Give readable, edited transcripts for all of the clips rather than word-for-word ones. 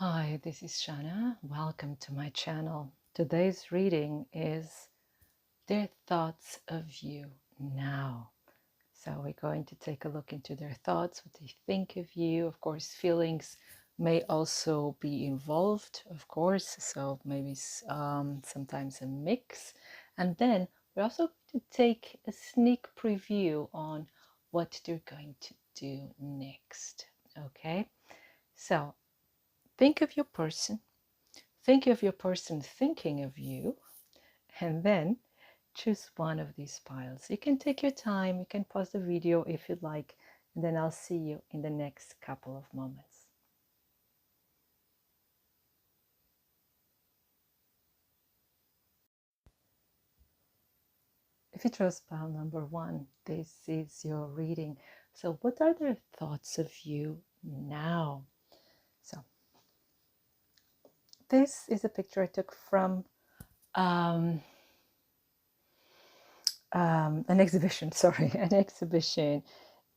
Hi, this is Shannah. Welcome to my channel. Today's reading is Their Thoughts of You Now. So we're going to take a look into their thoughts, what they think of you. Of course, feelings may also be involved, of course. So maybe sometimes a mix. And then we're also going to take a sneak preview on what they're going to do next. Okay, so think of your person. Think of your person thinking of you, and then choose one of these piles. You can take your time, you can pause the video if you'd like, and then I'll see you in the next couple of moments. If you chose pile number 1, this is your reading. So what are their thoughts of you now? So this is a picture I took from an exhibition, an exhibition.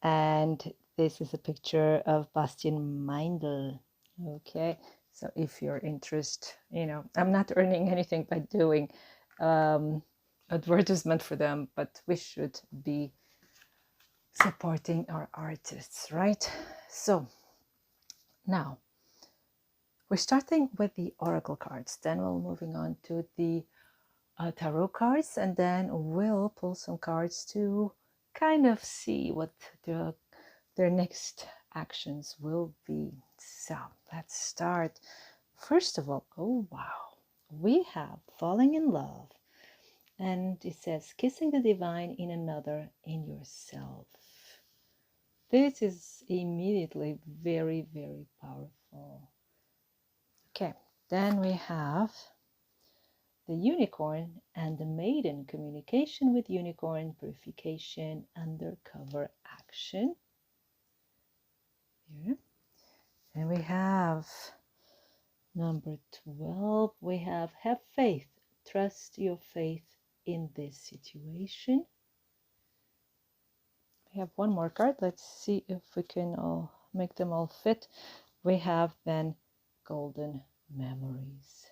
And this is a picture of Bastian Meindl. Okay, so if you're interested, I'm not earning anything by doing advertisement for them, but we should be supporting our artists, right? So now we're starting with the oracle cards, then we're moving on to the tarot cards, and then we'll pull some cards to kind of see what their next actions will be. So let's start. First of all, oh wow, we have falling in love, and it says kissing the divine in another, in yourself. This is immediately very, very powerful. Okay, then we have the unicorn and the maiden, communication with unicorn, purification, undercover action. Here. And we have number 12. We have faith. Trust your faith in this situation. We have one more card. Let's see if we can all make them all fit. We have then golden memories.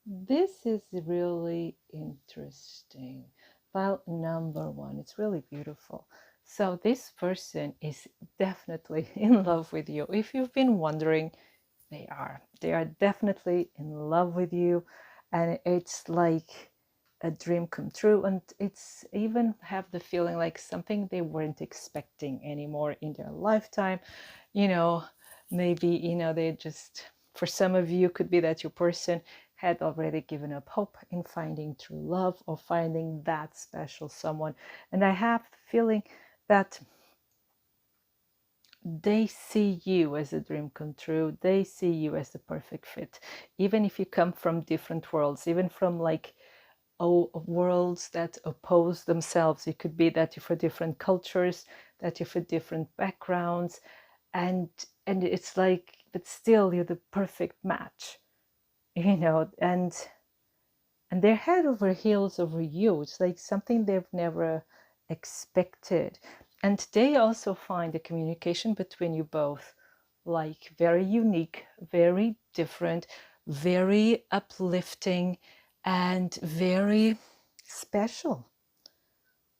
This is really interesting. Pile number 1, it's really beautiful. So this person is definitely in love with you. If you've been wondering, they are definitely in love with you, and it's like a dream come true, and it's even have the feeling like something they weren't expecting anymore in their lifetime. Maybe they just, for some of you, could be that your person had already given up hope in finding true love or finding that special someone. And I have the feeling that they see you as a dream come true. They see you as the perfect fit. Even if you come from different worlds, even from worlds that oppose themselves. It could be that you're for different cultures, that you're for different backgrounds, and it's like, but still you're the perfect match, and they're head over heels over you. It's like something they've never expected. And they also find the communication between you both like very unique, very different, very uplifting, and very special.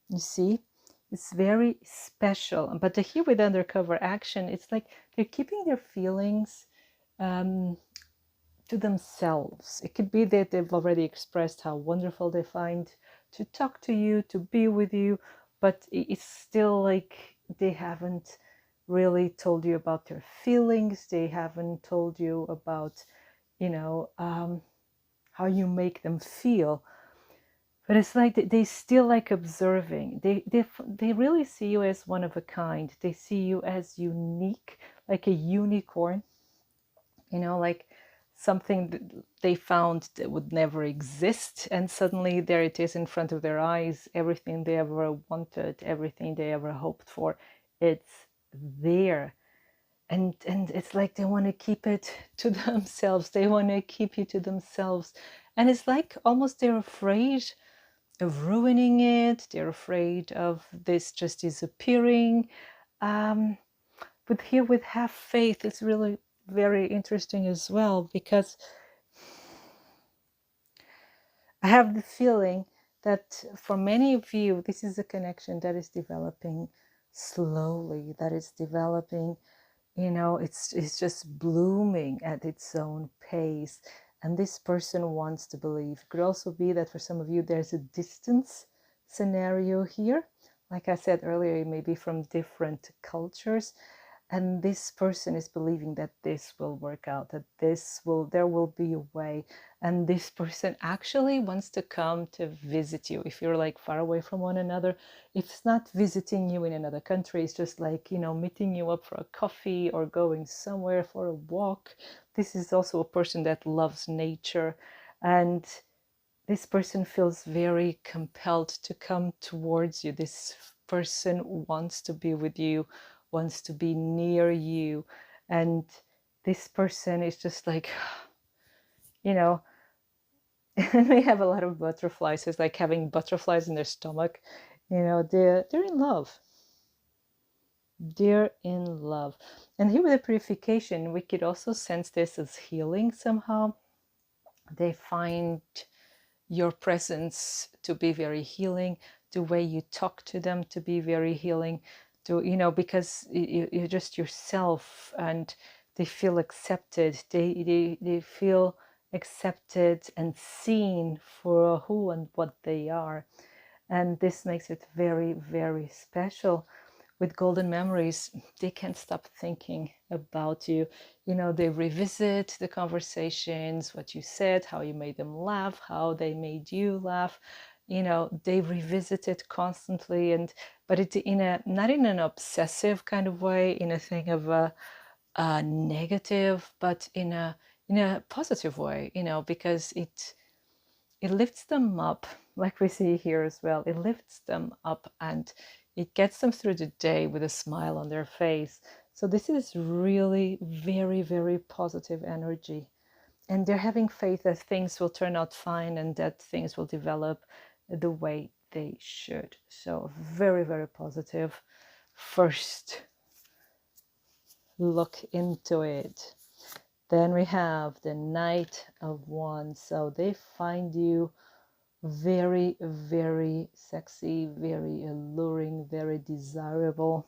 You see, it's very special. But here with undercover action, it's like they're keeping their feelings to themselves. It could be that they've already expressed how wonderful they find to talk to you, to be with you, but it's still like they haven't really told you about their feelings. They haven't told you about, how you make them feel. But it's like they still like observing. They really see you as one of a kind. They see you as unique, like a unicorn, like something that they found that would never exist, and suddenly there it is in front of their eyes. Everything they ever wanted, everything they ever hoped for, it's there. And it's like they want to keep it to themselves. They want to keep you to themselves. And it's like almost they're afraid of ruining it. They're afraid of this just disappearing. But here with have faith, it's really very interesting as well, because I have the feeling that for many of you, this is a connection that is developing slowly, that is developing, it's just blooming at its own pace. And this person wants to believe. It could also be that for some of you, there's a distance scenario here. Like I said earlier, maybe from different cultures. And this person is believing that this will work out, that there will be a way. And this person actually wants to come to visit you. If you're like far away from one another, if it's not visiting you in another country, it's just like, meeting you up for a coffee or going somewhere for a walk. This is also a person that loves nature. And this person feels very compelled to come towards you. This person wants to be with you, wants to be near you. And this person is just like, and we have a lot of butterflies. It's like having butterflies in their stomach. They're in love. They're in love. And here with the purification, we could also sense this as healing somehow. They find your presence to be very healing, the way you talk to them to be very healing, because you're just yourself, and they feel accepted. They feel accepted and seen for who and what they are. And this makes it very, very special. With golden memories, they can't stop thinking about you. They revisit the conversations, what you said, how you made them laugh, how they made you laugh. They revisit it constantly, but it not in an obsessive kind of way, in a thing of a negative, but in a positive way. Because it lifts them up, like we see here as well. It lifts them up and it gets them through the day with a smile on their face. So this is really very, very positive energy. And they're having faith that things will turn out fine and that things will develop the way they should. So very, very positive. First look into it. Then we have the Knight of Wands. So they find you very, very sexy, very alluring, very desirable.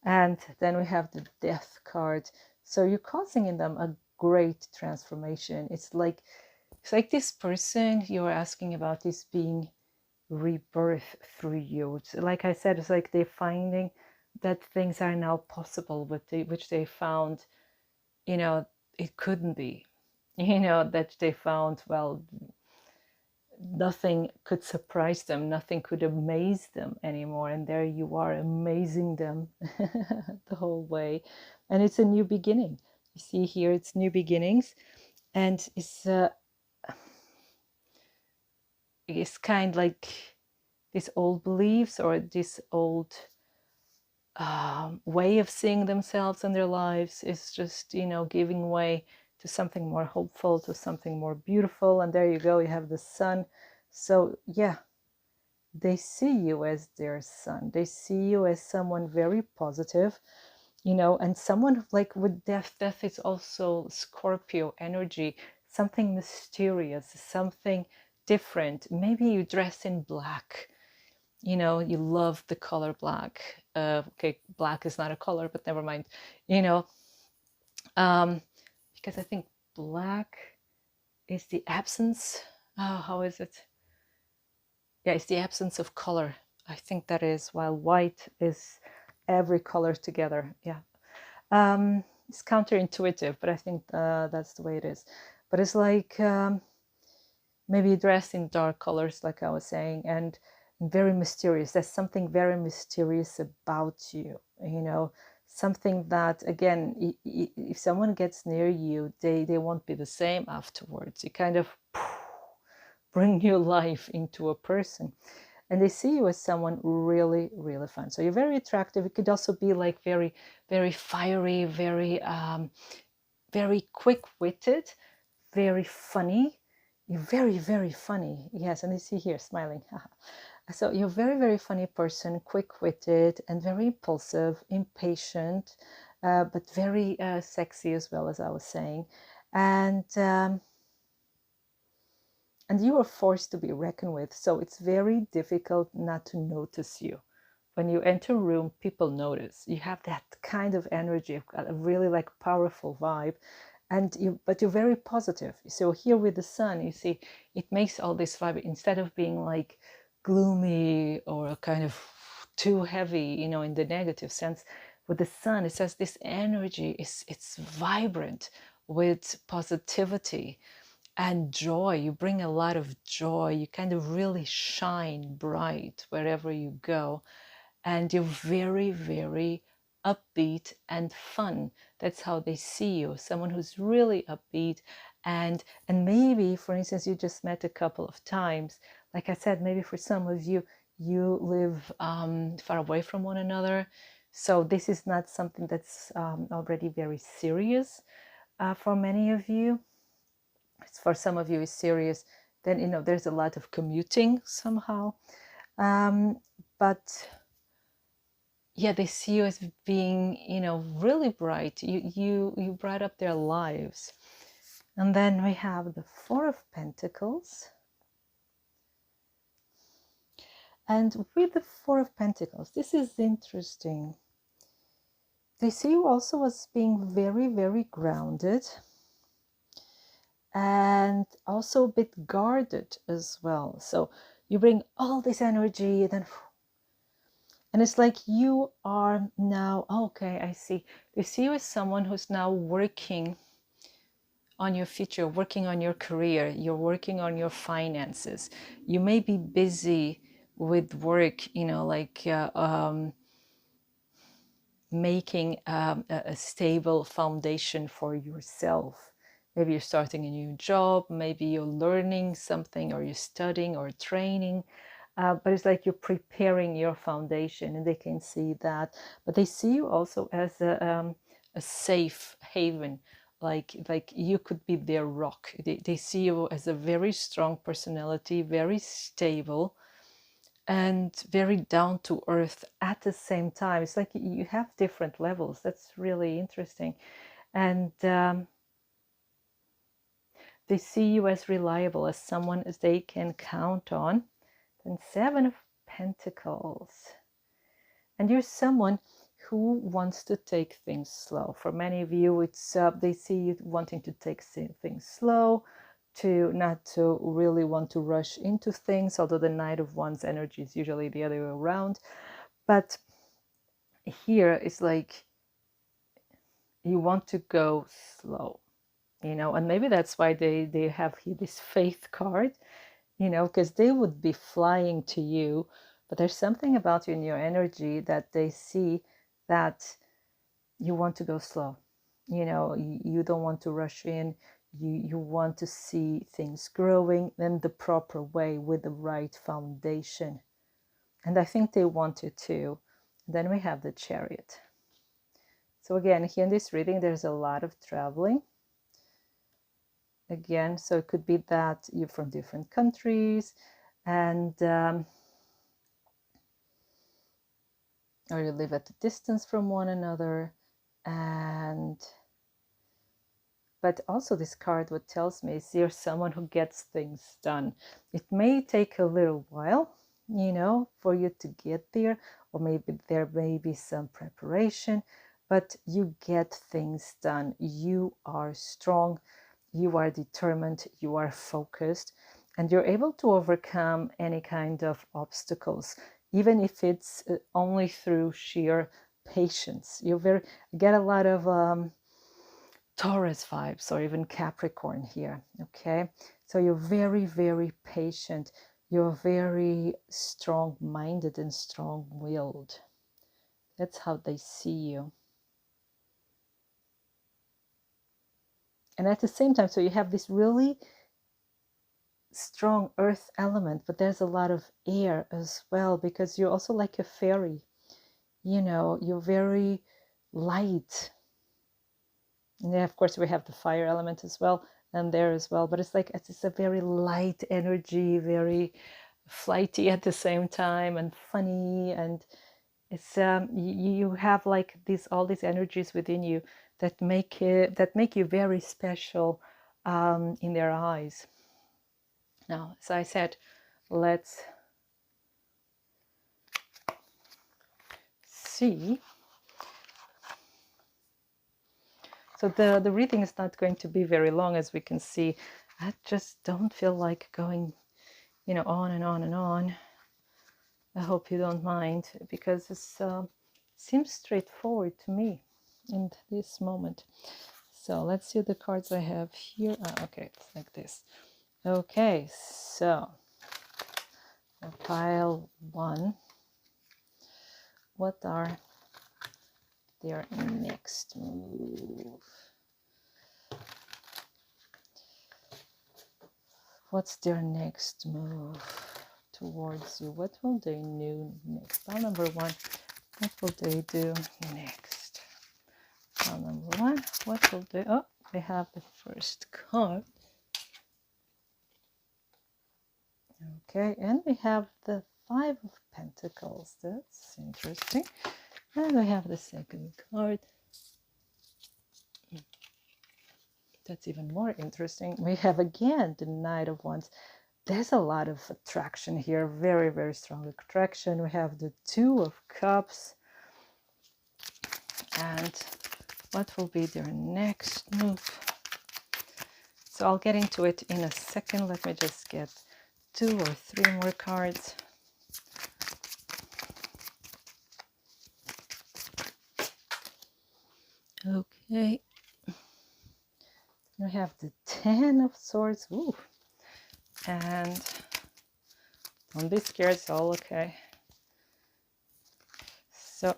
And then we have the Death card. So you're causing in them a great transformation. It's like this person you're asking about is being rebirth through you. Like I said, it's like they're finding that things are now possible which they found, it couldn't be. That they found, well, nothing could surprise them, nothing could amaze them anymore. And there you are, amazing them the whole way. And it's a new beginning. You see here, it's new beginnings. And it's kind of like these old beliefs or this old way of seeing themselves and their lives is just, giving way to something more hopeful, to something more beautiful. And there you go, you have the sun. So yeah, they see you as their son. They see you as someone very positive, and someone like with death. Death is also Scorpio energy, something mysterious, something different. Maybe you dress in black, you love the color black. Okay, black is not a color, but never mind, because I think black is the absence. Oh, how is it? Yeah, it's the absence of color. I think that is, while white is every color together. Yeah. It's counterintuitive, but I think that's the way it is. But it's like maybe dressed in dark colors, like I was saying, and very mysterious. There's something very mysterious about you, something that, again, if someone gets near you, they won't be the same afterwards. You kind of bring your life into a person, and they see you as someone really, really fun. So you're very attractive. It could also be like very, very fiery, very, very quick-witted, very funny. You're very, very funny. Yes, and you see here smiling. So you're a very, very funny person, quick-witted and very impulsive, impatient, but very sexy as well, as I was saying. And you are forced to be reckoned with. So it's very difficult not to notice you. When you enter a room, people notice. You have that kind of energy, a really like powerful vibe. But you're very positive. So here with the sun, you see, it makes all this vibe, instead of being like gloomy or kind of too heavy, you know, in the negative sense. With the sun, it says this energy it's vibrant with positivity and joy. You bring a lot of joy. You kind of really shine bright wherever you go, and you're very, very upbeat and fun. That's how they see you, someone who's really upbeat. And maybe, for instance, you just met a couple of times. Like I said, maybe for some of you, you live far away from one another, so this is not something that's already very serious for many of you. For some of you, it's serious. Then, you know, there's a lot of commuting somehow, but yeah, they see you as being, you know, really bright. You bright up their lives. And then we have the Four of Pentacles. And with the Four of Pentacles, this is interesting. They see you also as being very, very grounded and also a bit guarded as well. So you bring all this energy, and it's like you are now, okay, I see. They see you as someone who's now working on your future, working on your career, you're working on your finances. You may be busy with work, you know, like making a stable foundation for yourself. Maybe you're starting a new job, maybe you're learning something, or you're studying or training. But it's like you're preparing your foundation, and they can see that. But they see you also as a safe haven, like you could be their rock. They see you as a very strong personality, very stable, and very down to earth at the same time. It's like you have different levels. That's really interesting. And they see you as reliable, as someone as they can count on. Then Seven of Pentacles. And you're someone who wants to take things slow. For many of you, it's they see you wanting to take things slow, to not to really want to rush into things, although the Knight of Wands energy is usually the other way around. But here it's like you want to go slow, you know, and maybe that's why they have here this Faith card, you know, because they would be flying to you. But there's something about you in your energy that they see that you want to go slow. You know, you don't want to rush in. You want to see things growing in the proper way with the right foundation. And I think they want you to. Then we have the Chariot. So again, here in this reading, there's a lot of traveling. Again, so it could be that you're from different countries, and or you live at a distance from one another. And but also this card, what tells me is you're someone who gets things done. It may take a little while, you know, for you to get there, or maybe there may be some preparation, but you get things done. You are strong, you are determined, you are focused, and you're able to overcome any kind of obstacles, even if it's only through sheer patience. You get a lot of Taurus vibes, or even Capricorn here, okay? So you're very, very patient. You're very strong-minded and strong-willed. That's how they see you. And at the same time, so you have this really strong earth element, but there's a lot of air as well, because you're also like a fairy. You know, you're very light. And then, of course, we have the fire element as well, and there as well. But it's like it's a very light energy, very flighty at the same time and funny, and it's you have like all these energies within you that make you very special in their eyes. Now, as I said, let's see. So the reading is not going to be very long, as we can see. I just don't feel like going, on and on and on. I hope you don't mind, because it seems straightforward to me in this moment. So let's see the cards I have here. Okay, it's like this. Okay, so pile 1. What are their next move? What's their next move towards you? What will they do next? Pile number 1. What will they do next? Pile number 1. What will they? Oh, they have the first card. Okay, and we have the 5 of Pentacles. That's interesting. And we have the second card. That's even more interesting. We have again the Knight of Wands. There's a lot of attraction here, very, very strong attraction. We have the 2 of Cups. And what will be their next move? So I'll get into it in a second. Let me just get 2 or 3 more cards. Okay. We have the 10 of Swords. Ooh. And don't be scared, it's all okay. So,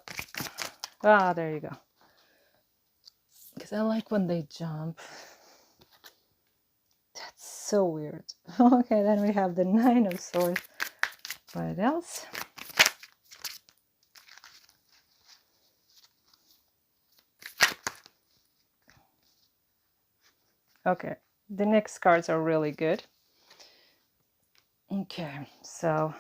there you go. Because I like when they jump. That's so weird. Okay, then we have the 9 of Swords. What else? Okay, the next cards are really good. Okay, so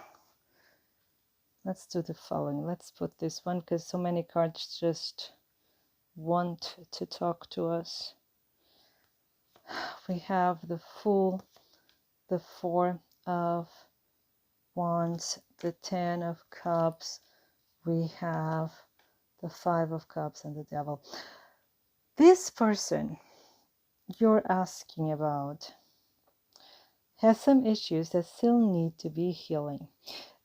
let's do the following. Let's put this one, because so many cards just want to talk to us. We have the Fool, the 4 of Wands, the 10 of Cups. We have the 5 of Cups and the Devil. This person you're asking about has some issues that still need to be healing.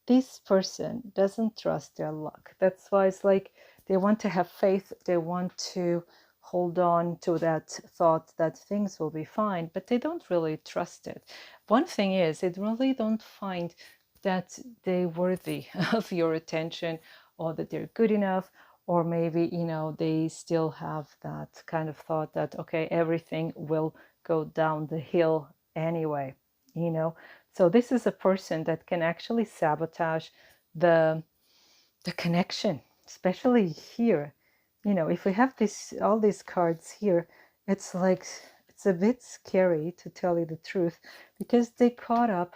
This person doesn't trust their luck. That's why it's like they want to have faith. They want to hold on to that thought that things will be fine, but they don't really trust it. One thing is, they really don't find that they're worthy of your attention, or that they're good enough, or maybe, they still have that kind of thought that, okay, everything will go down the hill anyway, So this is a person that can actually sabotage the connection, especially here. If we have all these cards here, it's like, it's a bit scary, to tell you the truth, because they caught up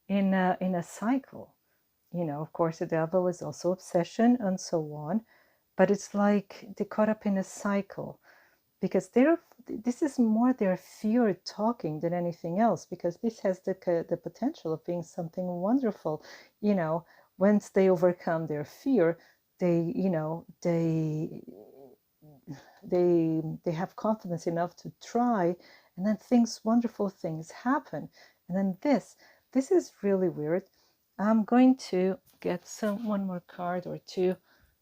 in a cycle. Of course, the Devil is also obsession and so on, but it's like they caught up in a cycle, because this is more their fear talking than anything else, because this has the potential of being something wonderful. Once they overcome their fear, they they have confidence enough to try, and then wonderful things happen. And then this is really weird. I'm going to get one more card or two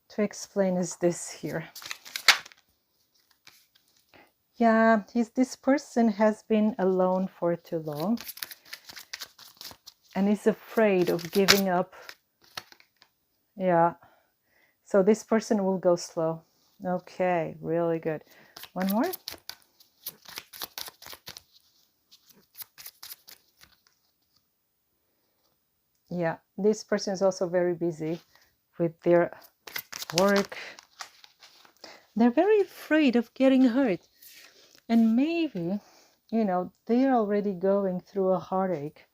to explain is this here. Yeah, this person has been alone for too long and is afraid of giving up. Yeah, so this person will go slow. Okay, really good. One more. Yeah, this person is also very busy with their work. They're very afraid of getting hurt. And maybe, they're already going through a heartache.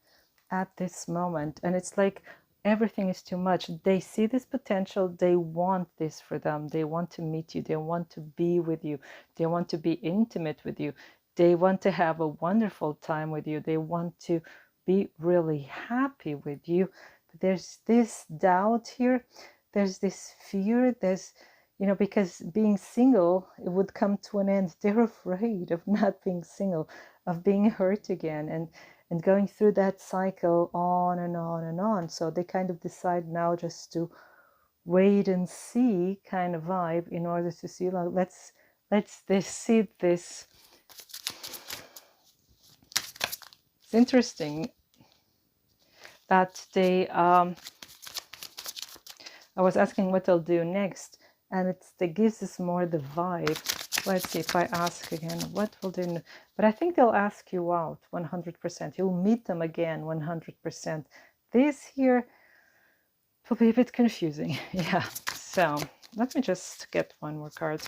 at this moment, and it's like everything is too much. They see this potential, they want this for them, they want to meet you, they want to be with you, they want to be intimate with you, they want to have a wonderful time with you, they want to be really happy with you. But there's this doubt here, there's this fear, there's, you know, because being single, it would come to an end. They're afraid of not being single, of being hurt again, and going through that cycle on and on and on. So they kind of decide now just to wait and see kind of vibe in order to see, like, let's see this. It's interesting that they I was asking what they'll do next, and it gives us more the vibe. Let's see if I ask again, what will they do? But I think they'll ask you out 100%. You'll meet them again 100%. This here will be a bit confusing. Yeah, so let me just get one more card.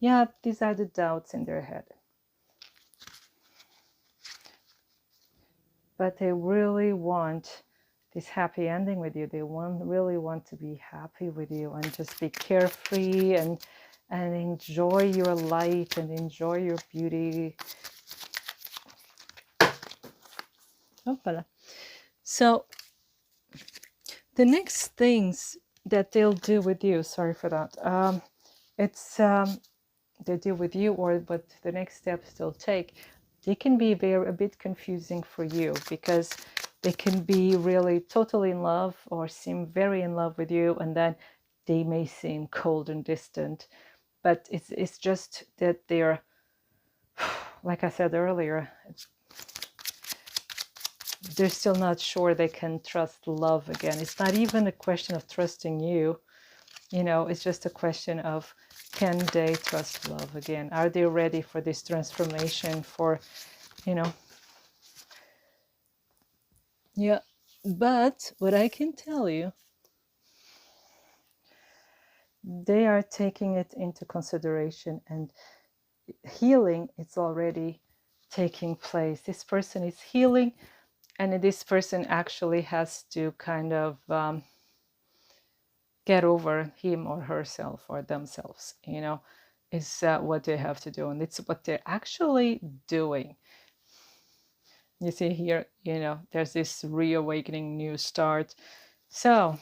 Yeah, these are the doubts in their head. But they really want this happy ending with you. They really want to be happy with you and just be carefree and enjoy your light and enjoy your beauty. Oh, voilà. So the next things that they'll do with you, sorry for that, they deal with you, or what the next steps they'll take, they can be a bit confusing for you, because they can be really totally in love or seem very in love with you, and then they may seem cold and distant. But it's just that they're, like I said earlier, they're still not sure they can trust love again. It's not even a question of trusting you, you know, it's just a question of, can they trust love again? Are they ready for this transformation, for, you know? Yeah, but what I can tell you, they are taking it into consideration, and healing is already taking place. This person is healing, and this person actually has to kind of get over him or herself or themselves, you know, is what they have to do. And it's what they're actually doing. You see here, you know, there's this reawakening, new start. So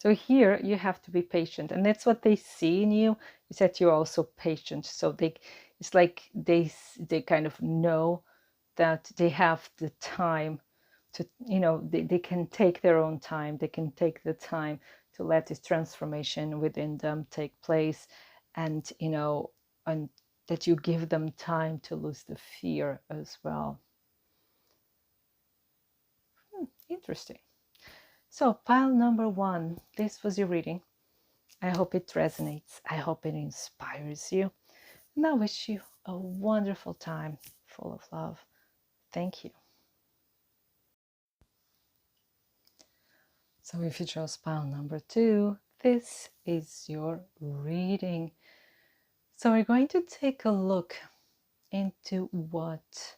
here you have to be patient, and that's what they see in you, is that you're also patient. So it's like they kind of know that they have the time to, you know, they can take their own time. They can take the time to let this transformation within them take place, and, you know, and that you give them time to lose the fear as well. Interesting. So pile number 1, this was your reading. I hope it resonates. I hope it inspires you. And I wish you a wonderful time full of love. Thank you. So if you chose pile number 2, this is your reading. So we're going to take a look into what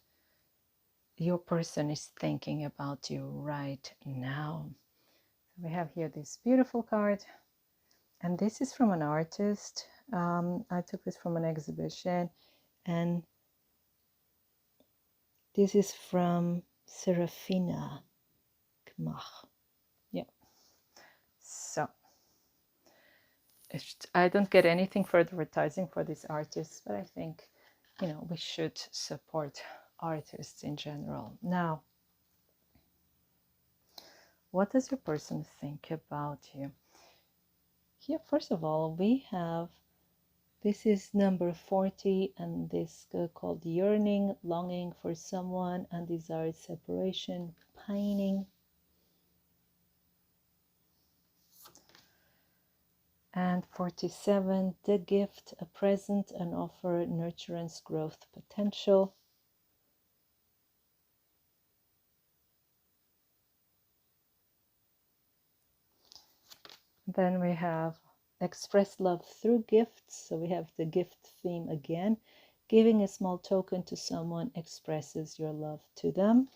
your person is thinking about you right now. We have here this beautiful card, and this is from an artist. I took this from an exhibition, and this is from Serafina Kmach. Yeah. So I don't get anything for advertising for these artists, but I think, you know, we should support artists in general. Now, what does your person think about you? Here, first of all, we have, this is number 40, and this called yearning, longing for someone, and desired separation, pining. And 47, the gift, a present, an offer, nurturance, growth, potential. Then we have express love through gifts. So we have the gift theme again. Giving a small token to someone expresses your love to them.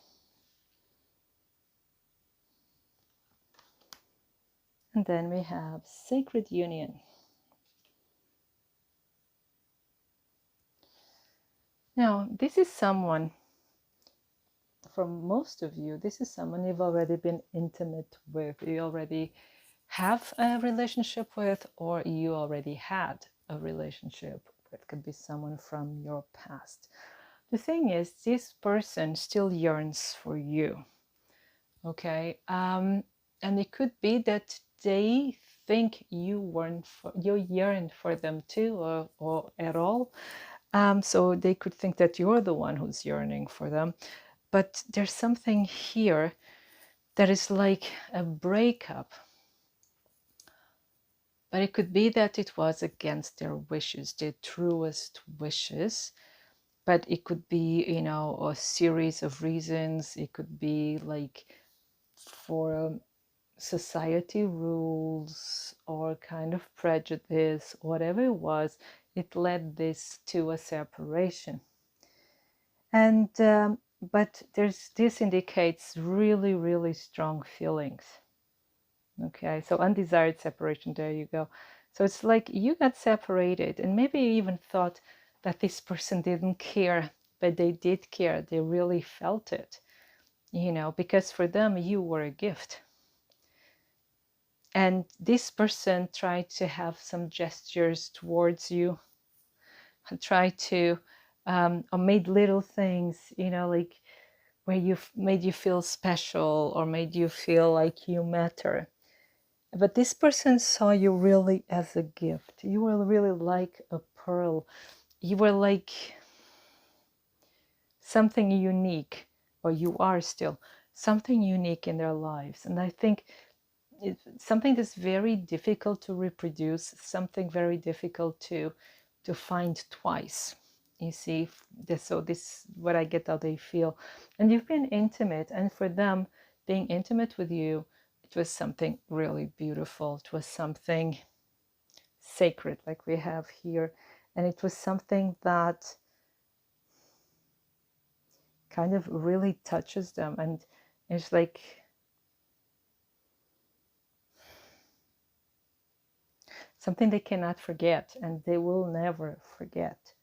And then we have sacred union. Now, this is someone, for most of you, this is someone you've already been intimate with, you already have a relationship with, or you already had a relationship with. Could be someone from your past. The thing is, this person still yearns for you, okay? And it could be that they think you yearn for them too, or at all. So they could think that you're the one who's yearning for them. But there's something here that is like a breakup. But it could be that it was against their wishes, their truest wishes. But it could be, you know, a series of reasons. It could be like for society rules or kind of prejudice, whatever it was, it led this to a separation. And but this indicates really, really strong feelings. Okay, so undesired separation, there you go. So it's like you got separated, and maybe you even thought that this person didn't care, but they did care. They really felt it, you know, because for them you were a gift. And this person tried to have some gestures towards you, tried to, or made little things, you know, like where you made you feel special or made you feel like you matter. But this person saw you really as a gift. You were really like a pearl. You were like something unique, or you are still something unique in their lives. And I think it's something that's very difficult to reproduce, something very difficult to find twice. You see, so this what I get how they feel. And you've been intimate, and for them being intimate with you, it was something really beautiful. It was something sacred, like we have here. And it was something that kind of really touches them. And it's like something they cannot forget, and they will never forget.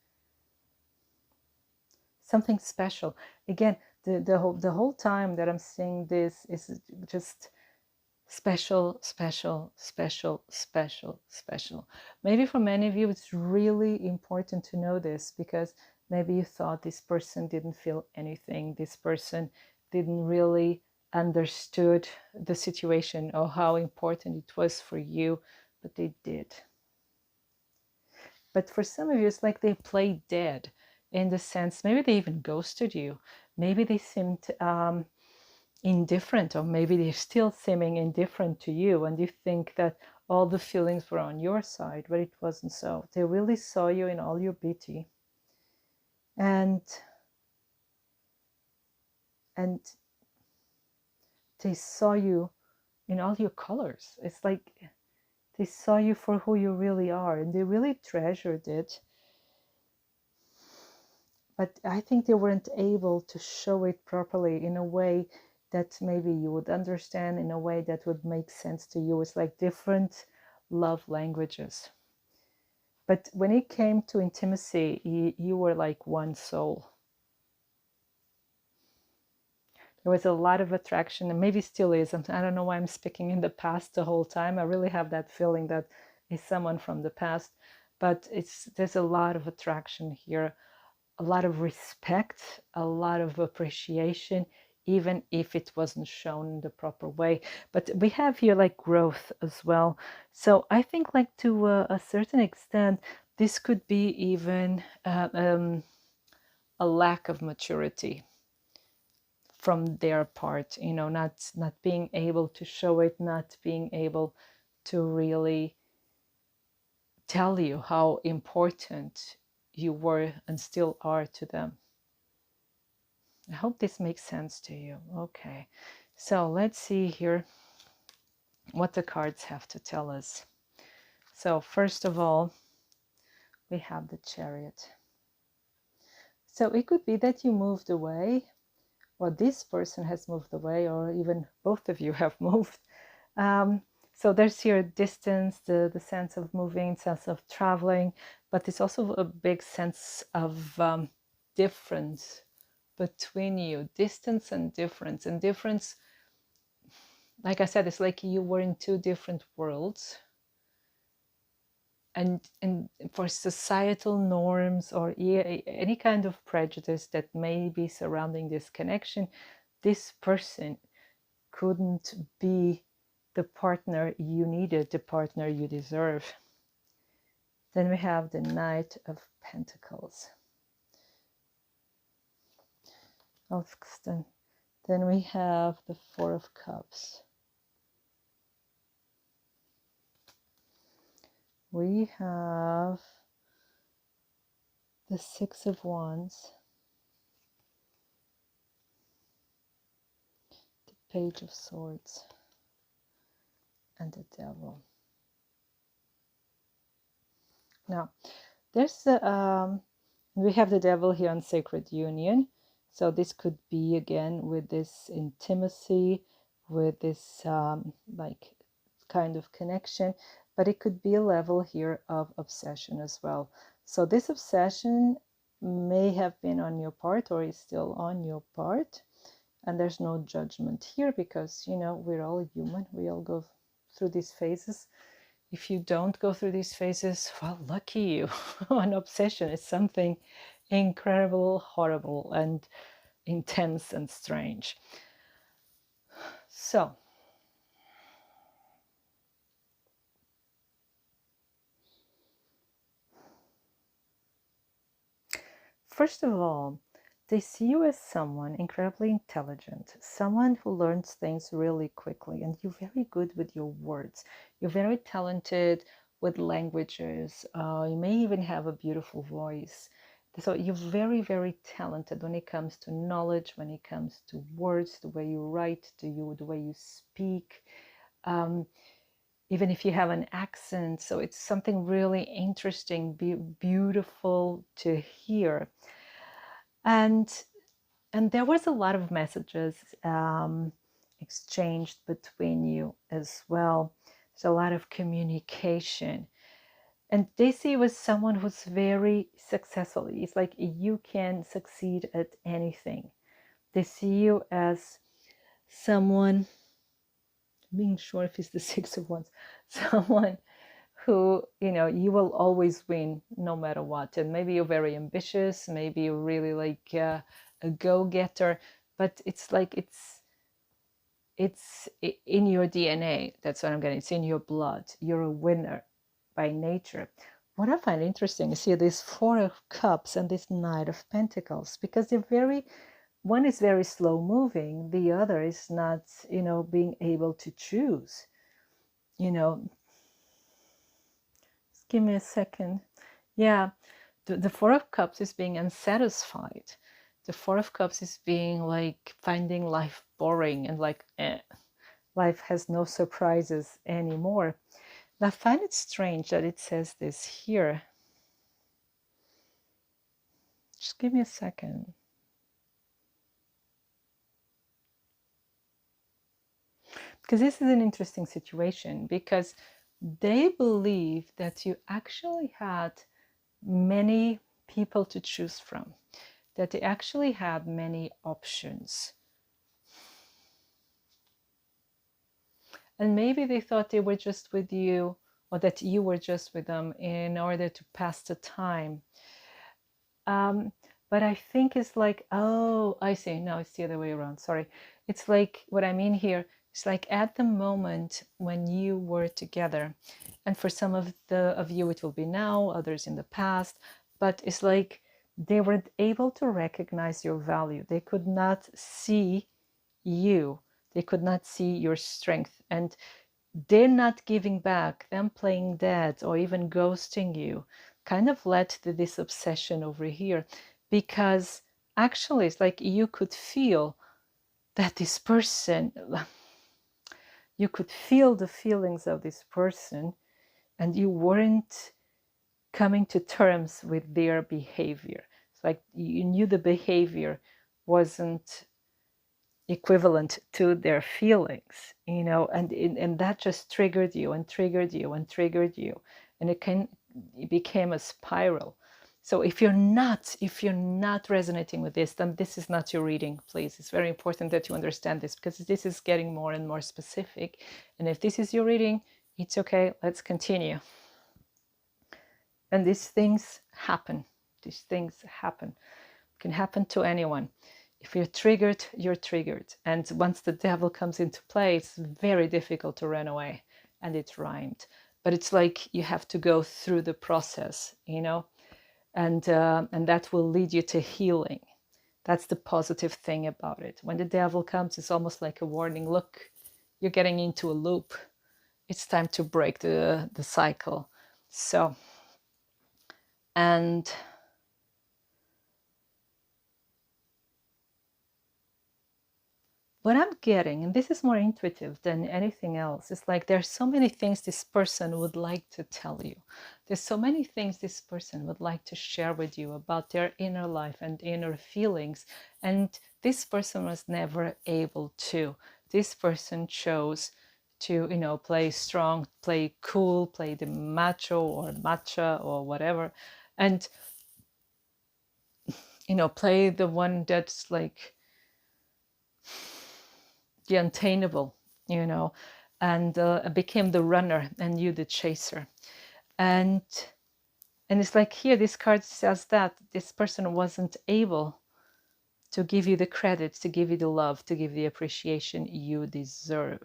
Something special. Again, the whole time that I'm saying this is just special, special, special, special, special. Maybe for many of you, it's really important to know this, because maybe you thought this person didn't feel anything. This person didn't really understood the situation or how important it was for you, but they did. But for some of you, it's like they played dead, in the sense, maybe they even ghosted you. Maybe they seemed indifferent, or maybe they're still seeming indifferent to you, and you think that all the feelings were on your side, but it wasn't so. They really saw you in all your beauty, and they saw you in all your colors. It's like they saw you for who you really are, and they really treasured it. But I think they weren't able to show it properly in a way that maybe you would understand, in a way that would make sense to you. It's like different love languages. But when it came to intimacy, you were like one soul. There was a lot of attraction, and maybe still is. I don't know why I'm speaking in the past the whole time. I really have that feeling that it's someone from the past. But there's a lot of attraction here, a lot of respect, a lot of appreciation, even if it wasn't shown in the proper way. But we have here like growth as well. So I think like to a certain extent, this could be even a lack of maturity from their part, you know, not being able to show it, not being able to really tell you how important you were and still are to them. I hope this makes sense to you. Okay, so let's see here. what the cards have to tell us. So first of all, we have the Chariot. So it could be that you moved away, or this person has moved away, or even both of you have moved. So there's here distance, the sense of moving, sense of traveling, but it's also a big sense of difference between you, distance and difference. And difference, like I said, it's like you were in two different worlds. And for societal norms or any kind of prejudice that may be surrounding this connection, this person couldn't be the partner you needed, the partner you deserve. Then we have the Knight of Pentacles. Then we have the Four of Cups. We have the Six of Wands, the Page of Swords, and the Devil. Now, there's we have the Devil here on Sacred Union. So this could be, again, with this intimacy, with this like kind of connection, but it could be a level here of obsession as well. So this obsession may have been on your part or is still on your part. And there's no judgment here because, you know, we're all human. We all go through these phases. If you don't go through these phases, well, lucky you. An obsession is something incredible, horrible, and intense and strange. So, first of all, they see you as someone incredibly intelligent, someone who learns things really quickly, and you're very good with your words. You're very talented with languages. You may even have a beautiful voice. So you're very, very talented when it comes to knowledge, when it comes to words, the way you write, the way you speak. Even if you have an accent. So it's something really interesting, beautiful to hear. And there was a lot of messages exchanged between you as well. There's a lot of communication. And Daisy was someone who's very successful. It's like you can succeed at anything. They see you as someone, being sure if it's the Six of Wands, someone who, you know, you will always win no matter what. And maybe you're very ambitious, maybe you're really like a go-getter, but it's like it's in your DNA. That's what I'm getting. It's in your blood. You're a winner by nature. What I find interesting is here this Four of Cups and this Knight of Pentacles, because they're very, one is very slow moving, the other is not, you know, being able to choose, you know. Just give me a second. Yeah, the Four of Cups is being unsatisfied. The Four of Cups is being like finding life boring and like life has no surprises anymore. And I find it strange that it says this here. Just give me a second. Because this is an interesting situation, because they believe that you actually had many people to choose from, that they actually had many options. And maybe they thought they were just with you, or that you were just with them in order to pass the time. But I think it's like, oh, I see. No, it's the other way around. Sorry. It's like, what I mean here, it's like at the moment when you were together, and for some of you it will be now, others in the past, but it's like they weren't able to recognize your value. They could not see you. They could not see your strength. And they're not giving back, them playing dead or even ghosting you kind of led to this obsession over here, because actually it's like you could feel that this person, you could feel the feelings of this person, and you weren't coming to terms with their behavior. It's like you knew the behavior wasn't equivalent to their feelings, you know, and that just triggered you and triggered you and triggered you, and it became a spiral. So if you're not resonating with this, then this is not your reading, please. It's very important that you understand this, because this is getting more and more specific. And if this is your reading, it's okay. Let's continue. And these things happen. These things happen. It can happen to anyone. If you're triggered, you're triggered. And once the devil comes into play, it's very difficult to run away. And it rhymed. But it's like you have to go through the process, you know, and that will lead you to healing. That's the positive thing about it. When the devil comes, it's almost like a warning. Look, you're getting into a loop. It's time to break the cycle. So, and what I'm getting, and this is more intuitive than anything else, is like there's so many things this person would like to tell you. There's so many things this person would like to share with you about their inner life and inner feelings. And this person was never able to. This person chose to, you know, play strong, play cool, play the macho or matcha or whatever. And, you know, play the one that's like the untainable, you know, and became the runner and you the chaser. And it's like here, this card says that this person wasn't able to give you the credit, to give you the love, to give the appreciation you deserve.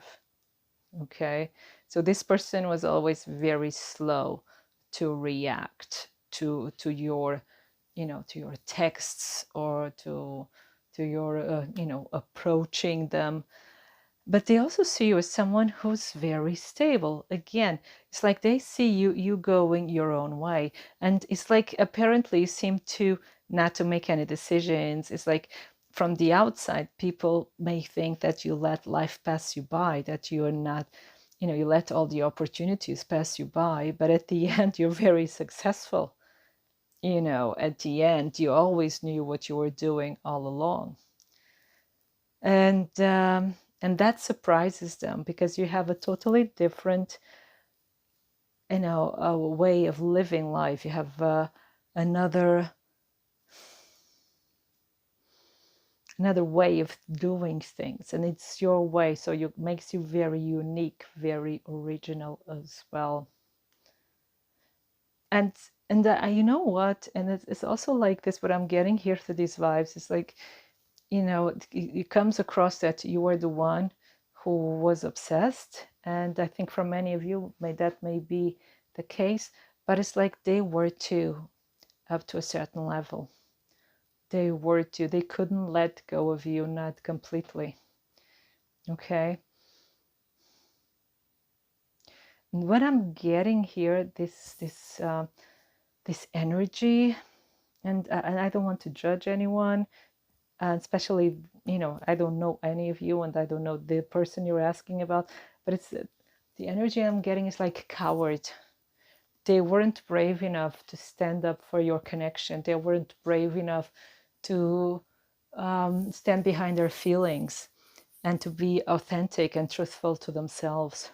Okay, so this person was always very slow to react to your, you know, to your texts or to your you know, approaching them. But they also see you as someone who's very stable. Again, it's like they see you going your own way. And it's like apparently you seem to not to make any decisions. It's like from the outside, people may think that you let life pass you by, that you're not, you know, you let all the opportunities pass you by. But at the end, you're very successful. You know, at the end, you always knew what you were doing all along. And that surprises them, because you have a totally different, you know, a way of living life. You have another way of doing things, and it's your way, so it makes you very unique, very original as well. And you know what, and it's also like this, what I'm getting here through these vibes is like, you know, it comes across that you were the one who was obsessed. And I think for many of you, that may be the case, but it's like they were too, up to a certain level. They were too. They couldn't let go of you, not completely. Okay. And what I'm getting here, this energy, and I don't want to judge anyone. Especially, you know, I don't know any of you, and I don't know the person you're asking about, but it's the energy I'm getting is like coward. They weren't brave enough to stand up for your connection. They weren't brave enough to stand behind their feelings and to be authentic and truthful to themselves.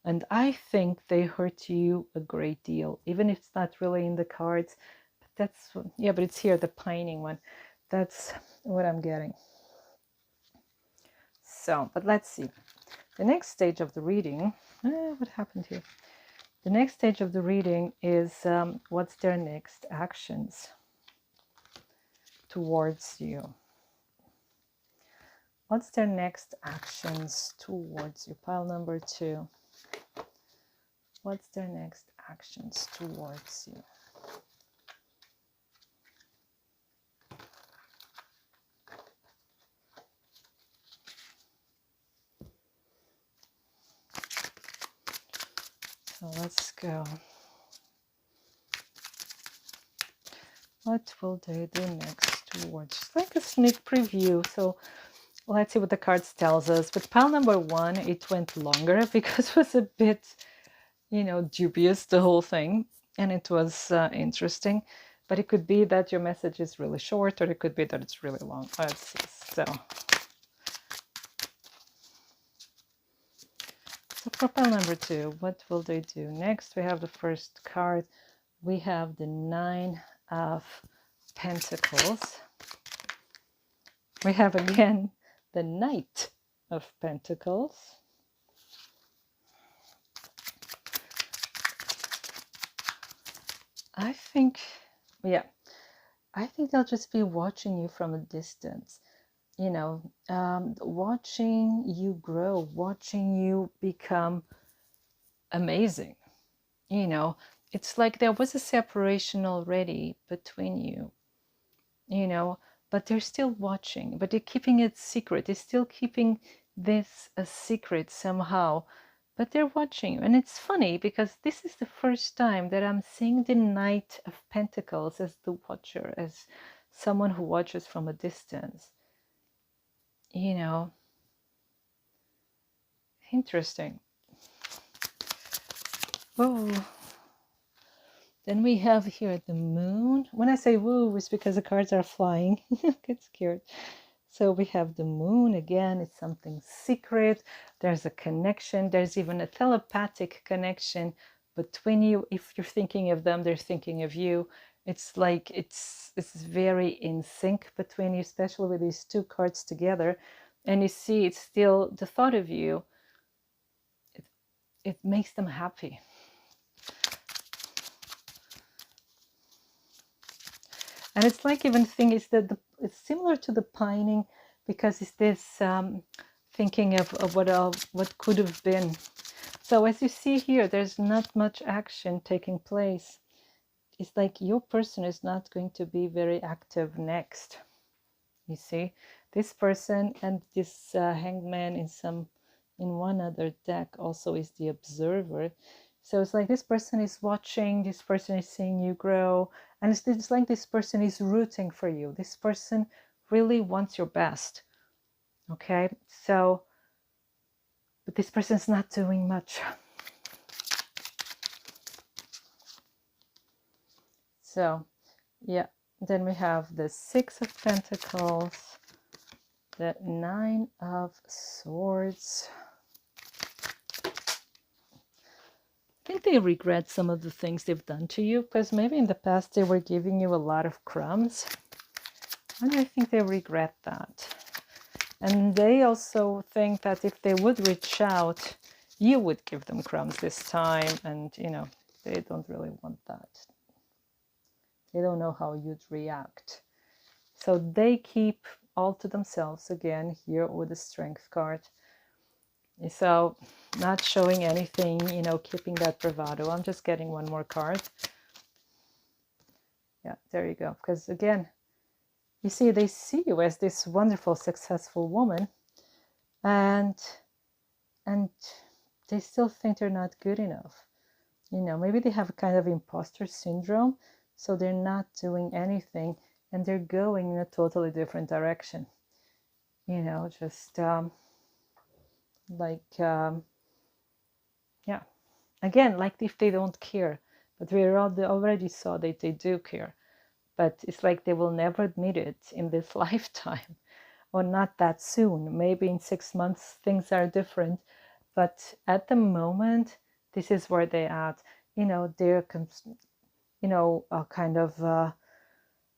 And I think they hurt you a great deal, even if it's not really in the cards. But that's, yeah, but it's here, the pining one. That's what I'm getting. So, but let's see. The next stage of the reading, what happened here? The next stage of the reading is what's their next actions towards you? What's their next actions towards you? Pile number 2. What's their next actions towards you? So let's go. What will they do next towards? It's like a sneak preview. So let's see what the cards tells us. With pile number 1, it went longer because it was a bit, dubious, the whole thing. And it was interesting. But it could be that your message is really short, or it could be that it's really long. Let's see. So for pile number 2, what will they do next? We have the first card. We have the 9 of Pentacles. We have again the Knight of Pentacles. I think they'll just be watching you from a distance, watching you grow, watching you become amazing. It's like there was a separation already between you, but they're still watching, but they're keeping it secret. They're still keeping this a secret somehow, but they're watching. And it's funny because this is the first time that I'm seeing the Knight of Pentacles as the watcher, as someone who watches from a distance. Interesting. Oh, then we have here the Moon. When I say woo, it's because the cards are flying. Get scared. So we have the Moon again. It's something secret. There's a connection. There's even a telepathic connection between you. If you're thinking of them, they're thinking of you. It's like it's very in sync between you, especially with these two cards together. And you see, it's still the thought of you. It makes them happy. And it's like even thing is that it's similar to the pining, because it's this thinking of what could have been. So as you see here, there's not much action taking place. It's like your person is not going to be very active next. You see, this person and this hangman in one other deck also is the observer. So it's like this person is watching, this person is seeing you grow, and it's like this person is rooting for you. This person really wants your best. Okay, so, but this person's not doing much. So, yeah, then we have the 6 of Pentacles, the 9 of Swords. I think they regret some of the things they've done to you, because maybe in the past they were giving you a lot of crumbs, and I think they regret that. And they also think that if they would reach out, you would give them crumbs this time, and they don't really want that. They don't know how you'd react, so they keep all to themselves again here with the Strength card. So not showing anything, keeping that bravado. I'm just getting one more card. Yeah, there you go. Because again, you see, they see you as this wonderful, successful woman, and they still think they're not good enough. Maybe they have a kind of imposter syndrome, so they're not doing anything, and they're going in a totally different direction. Just yeah, again, like if they don't care, but we already saw that they do care, but it's like they will never admit it in this lifetime, or not that soon. Maybe in 6 months things are different, but at the moment this is where they're at. They're kind of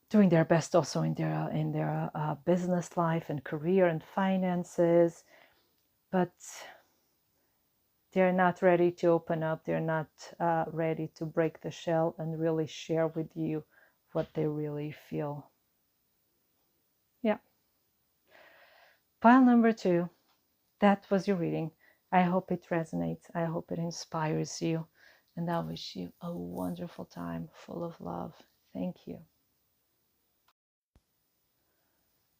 doing their best also in their business life and career and finances, but they're not ready to open up. They're not ready to break the shell and really share with you what they really feel. Yeah. Pile number 2, that was your reading. I hope it resonates. I hope it inspires you. And I wish you a wonderful time full of love. Thank you.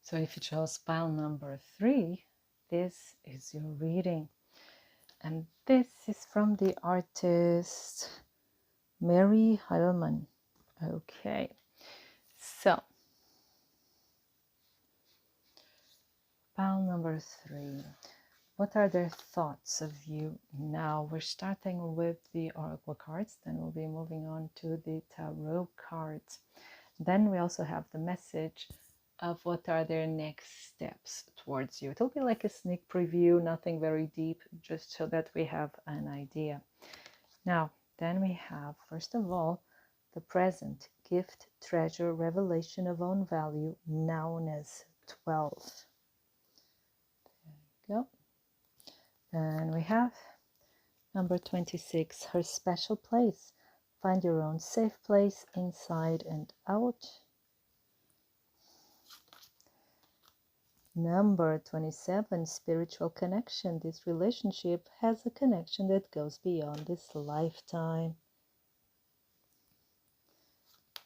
So if you chose pile number 3, this is your reading. And this is from the artist Mary Heilman. Okay, so Pile number 3. What are their thoughts of you now? We're starting with the oracle cards, then we'll be moving on to the tarot cards. Then we also have the message of what are their next steps towards you. It'll be like a sneak preview, nothing very deep, just so that we have an idea. Now, then we have, first of all, the present, gift, treasure, revelation of own value, nowness, 12. There you go. And we have number 26, her special place. Find your own safe place inside and out. Number 27, spiritual connection. This relationship has a connection that goes beyond this lifetime.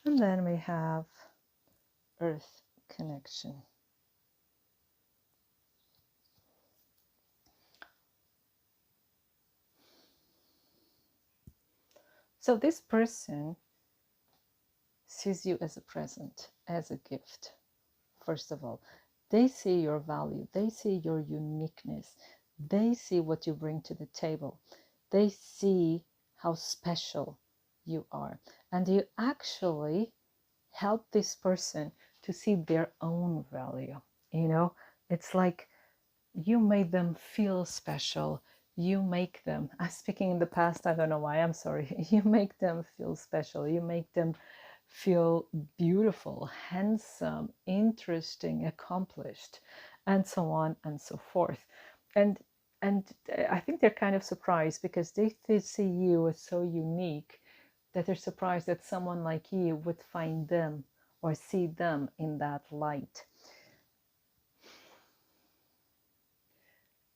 And then we have earth connection. So this person sees you as a present, as a gift, first of all. They see your value. They see your uniqueness. They see what you bring to the table. They see how special you are. And you actually help this person to see their own value. You know, it's like you made them feel special. You make them, I'm speaking in the past, I don't know why, I'm sorry. You make them feel special. You make them feel beautiful, handsome, interesting, accomplished, and so on and so forth. And I think they're kind of surprised because they see you as so unique that they're surprised that someone like you would find them or see them in that light.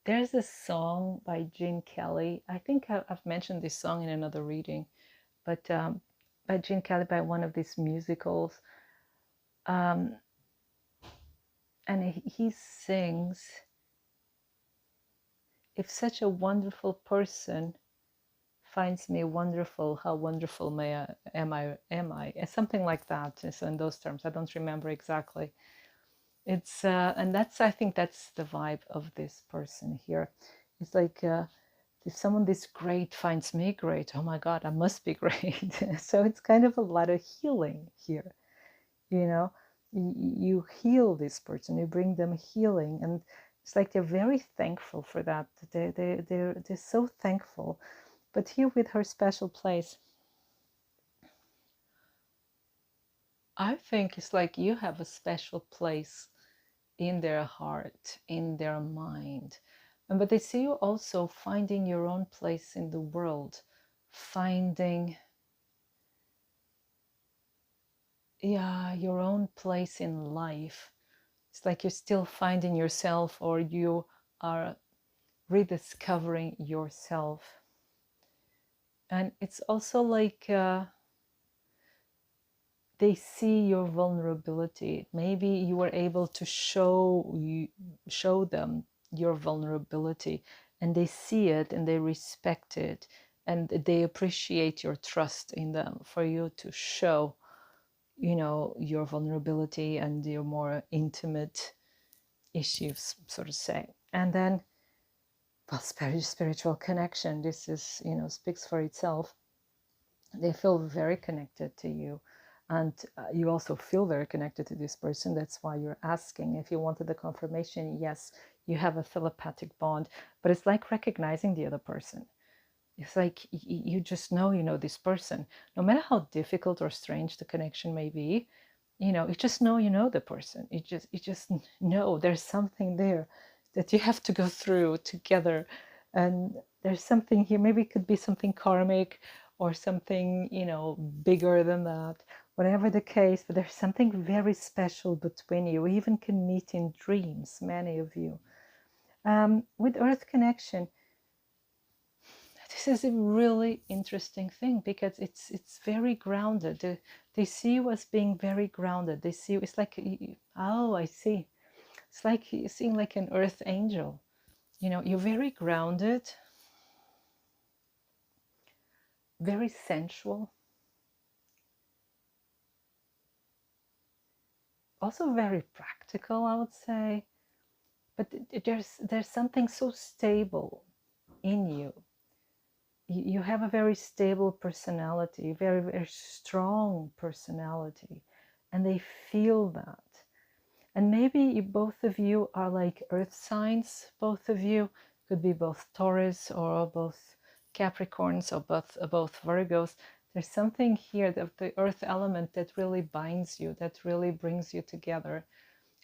There's a song by Gene Kelly. I think I've mentioned this song in another reading, but by Gene Kelly, by one of these musicals. And he sings, if such a wonderful person finds me wonderful, how wonderful am I? Something like that. So in those terms, I don't remember exactly. It's and I think that's the vibe of this person here. It's like if someone this great finds me great, oh my God, I must be great. So it's kind of a lot of healing here. You know, you heal this person, you bring them healing, and it's like they're very thankful for that. They're so thankful. But here with her special place, I think it's like you have a special place in their heart, in their mind. But they see you also finding your own place in the world, finding your own place in life. It's like you're still finding yourself, or you are rediscovering yourself. And it's also like they see your vulnerability. Maybe you were able to show them your vulnerability, and they see it and they respect it, and they appreciate your trust in them for you to show, you know, your vulnerability and your more intimate issues, so to say. And then, well, spiritual connection, this is, you know, speaks for itself. They feel very connected to you, and you also feel very connected to this person. That's why you're asking. If you wanted the confirmation, yes, you have a telepathic bond, but it's like recognizing the other person. It's like you just know, you know, this person, no matter how difficult or strange the connection may be. You know, you just know, you know, the person. You just know there's something there that you have to go through together, and there's something here. Maybe it could be something karmic or something, you know, bigger than that. Whatever the case, but there's something very special between you. We even can meet in dreams, many of you. With Earth connection, this is a really interesting thing because it's very grounded. They see you as being very grounded. They see you, it's like, oh, I see. It's like seeing like an earth angel. You know, you're very grounded, very sensual, also very practical, I would say. but there's something so stable in you. You have a very stable personality, very, very strong personality, and they feel that. And maybe both of you are like earth signs. Both of you could be both Taurus or both Capricorns or both Virgos. There's something here that the earth element that really binds you, that really brings you together.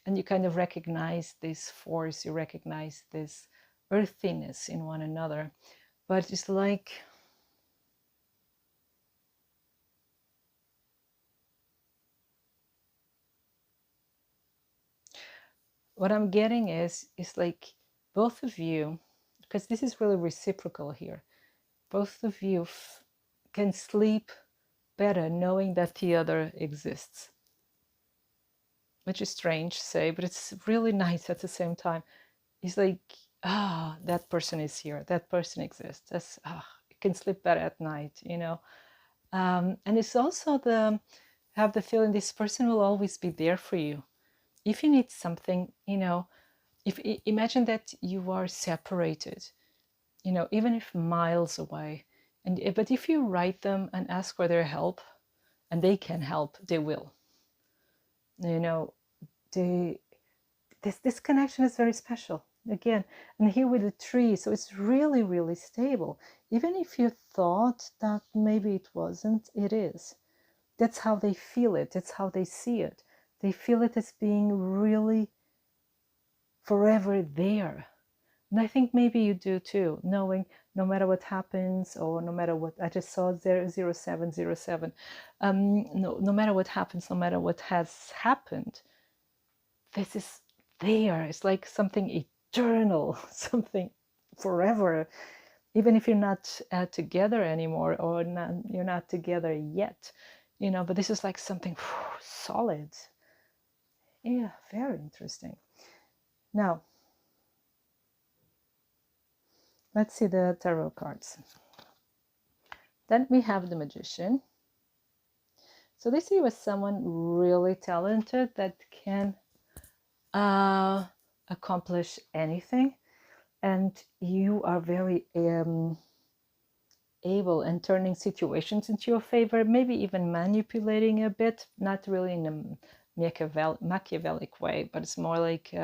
And you kind of recognize this force, you recognize this earthiness in one another. But it's like, what I'm getting is like both of you, because this is really reciprocal here, both of you can sleep better knowing that the other exists, which is strange to say, but it's really nice at the same time. It's like, that person is here, that person exists. That's you can sleep better at night, you know. And it's also have the feeling this person will always be there for you if you need something, you know. If imagine that you are separated, you know, even if miles away, and but if you write them and ask for their help, and they can help, they will. You know, this connection is very special. Again, and here with the tree, so it's really, really stable. Even if you thought that maybe it wasn't, it is. That's how they feel it. That's how they see it. They feel it as being really forever there. And I think maybe you do too, knowing no matter what happens, or no matter what, I just saw 0707, no matter what happens, no matter what has happened, this is there. It's like something eternal, something forever, even if you're not together anymore, or you're not together yet, you know, but this is like something solid. Yeah, very interesting. Now, let's see the tarot cards. Then we have the Magician. So they see you as someone really talented that can accomplish anything, and you are very able and turning situations into your favor, maybe even manipulating a bit, not really in a Machiavellic way, but it's more like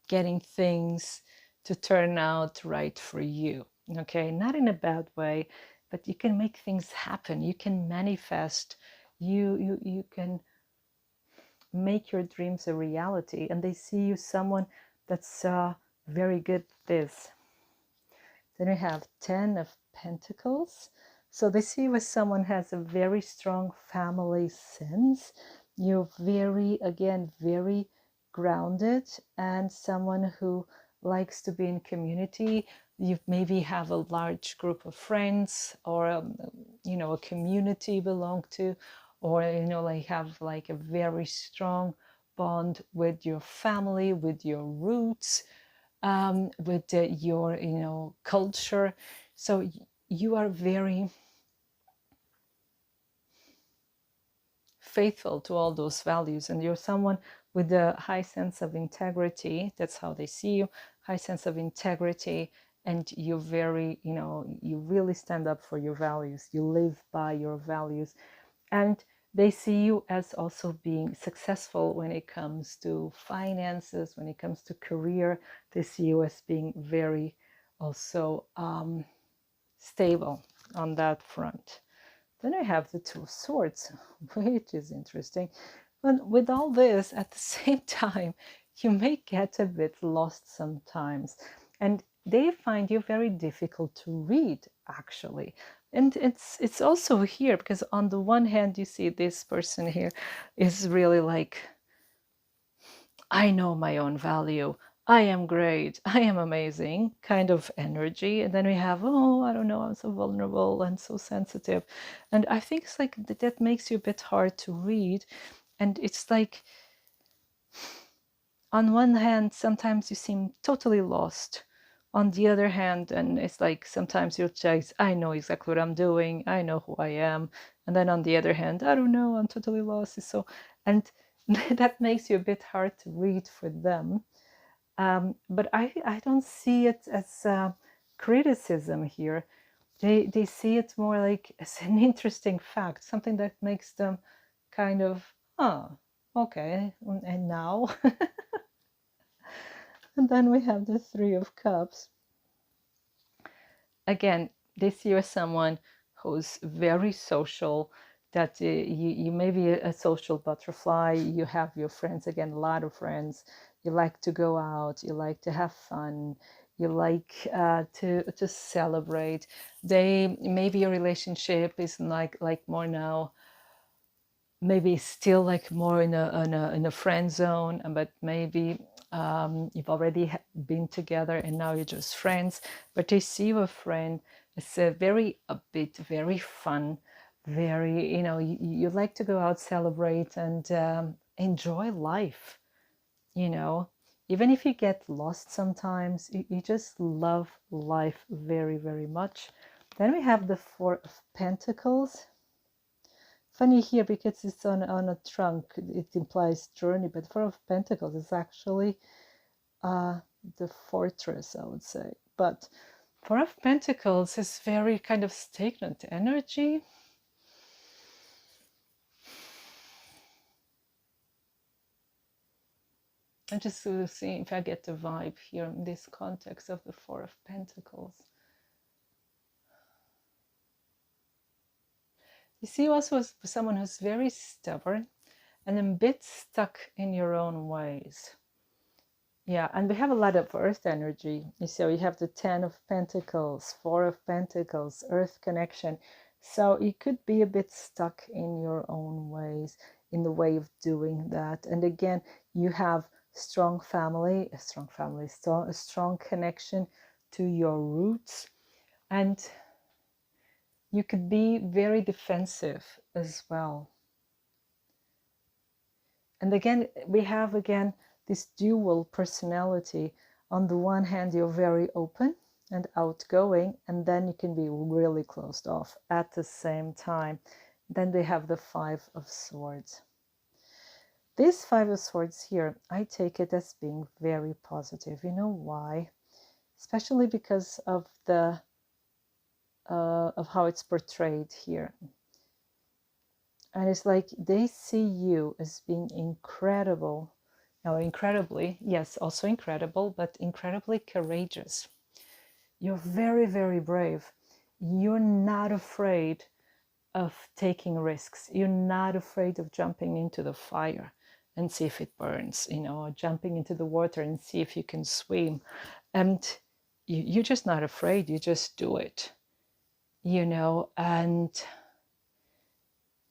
getting things to turn out right for you. Okay, not in a bad way, but you can make things happen. You can manifest. You can make your dreams a reality, and they see you someone that's very good at this. Then we have 10 of Pentacles. So they see you as someone who has a very strong family sense. You're very, again, very grounded, and someone who likes to be in community. You maybe have a large group of friends, or you know, a community you belong to, or you know, like have like a very strong bond with your family, with your roots, with your, you know, culture. So you are very faithful to all those values, and you're someone with a high sense of integrity. That's how they see you, high sense of integrity. And you're very, you know, you really stand up for your values, you live by your values. And they see you as also being successful when it comes to finances, when it comes to career. They see you as being very also stable on that front. Then I have the Two of Swords, which is interesting. But with all this, at the same time, you may get a bit lost sometimes. And they find you very difficult to read, actually. And it's also here, because on the one hand, you see this person here is really like, I know my own value. I am great. I am amazing kind of energy. And then we have, oh, I don't know, I'm so vulnerable and so sensitive. And I think it's like that makes you a bit hard to read. And it's like, on one hand, sometimes you seem totally lost. On the other hand, and it's like sometimes you'll chase, I know exactly what I'm doing. I know who I am. And then on the other hand, I don't know, I'm totally lost. So, and that makes you a bit hard to read for them. But I don't see it as criticism here. They see it more like as an interesting fact, something that makes them kind of, oh, okay, and now? And then we have the Three of Cups. Again, they see you as someone who's very social, that you may be a social butterfly, you have your friends, again, a lot of friends, you like to go out, you like to have fun, you like to celebrate. They, maybe your relationship is like more now, maybe still like more in a friend zone, but maybe you've already been together and now you're just friends. But they see you a friend. It's a very upbeat, very fun, very, you like to go out, celebrate, and enjoy life. You know, even if you get lost sometimes, you just love life very, very much. Then we have the Four of Pentacles. Funny here because it's on a trunk, it implies journey, but Four of Pentacles is actually the fortress, I would say. But Four of Pentacles is very kind of stagnant energy. I'm just seeing if I get the vibe here in this context of the Four of Pentacles. You see also as someone who's very stubborn and a bit stuck in your own ways. Yeah, and we have a lot of earth energy. You see, we have the 10 of Pentacles, 4 of Pentacles, earth connection. So you could be a bit stuck in your own ways, in the way of doing that. And again, you have a strong family, a strong connection to your roots. And you could be very defensive as well. And again, we have this dual personality. On the one hand, you're very open and outgoing, and then you can be really closed off at the same time. Then we have the Five of Swords. This Five of Swords here, I take it as being very positive. You know why? Especially because of the of how it's portrayed here. And it's like they see you as being incredible. Now, incredibly, yes, also incredible, but incredibly courageous. You're very, very brave. You're not afraid of taking risks. You're not afraid of jumping into the fire and see if it burns, or jumping into the water and see if you can swim. And you're just not afraid. You just do it,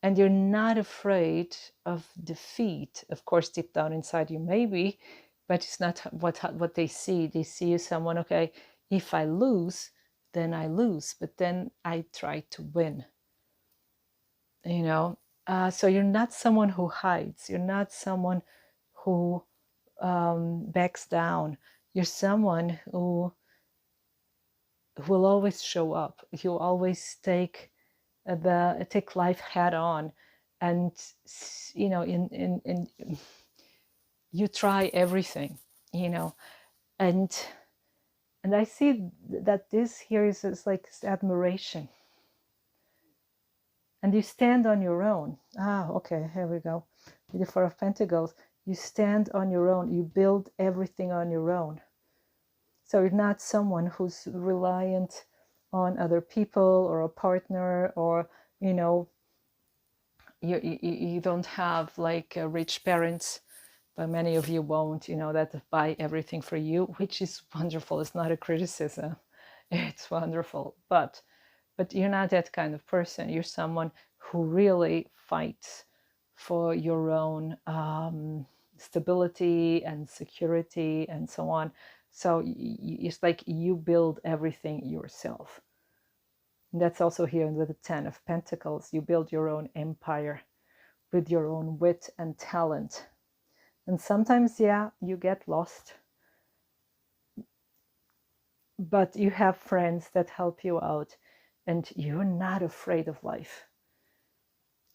and you're not afraid of defeat. Of course, deep down inside you maybe, but it's not what they see. They see you someone, okay, if I lose, then I lose, but then I try to win. So you're not someone who hides. You're not someone who backs down. You're someone who will always show up. You always take life head on, and in you try everything, and I see that this here is like admiration, and you stand on your own. Okay, here we go with the Four of Pentacles. You stand on your own. You build everything on your own. So you're not someone who's reliant on other people or a partner, or you don't have like rich parents, but many of you won't, that buy everything for you, which is wonderful. It's not a criticism. It's wonderful. But you're not that kind of person. You're someone who really fights for your own stability and security and so on. So it's like you build everything yourself. And that's also here with the 10 of Pentacles. You build your own empire with your own wit and talent. And sometimes, yeah, you get lost. But you have friends that help you out, and you're not afraid of life.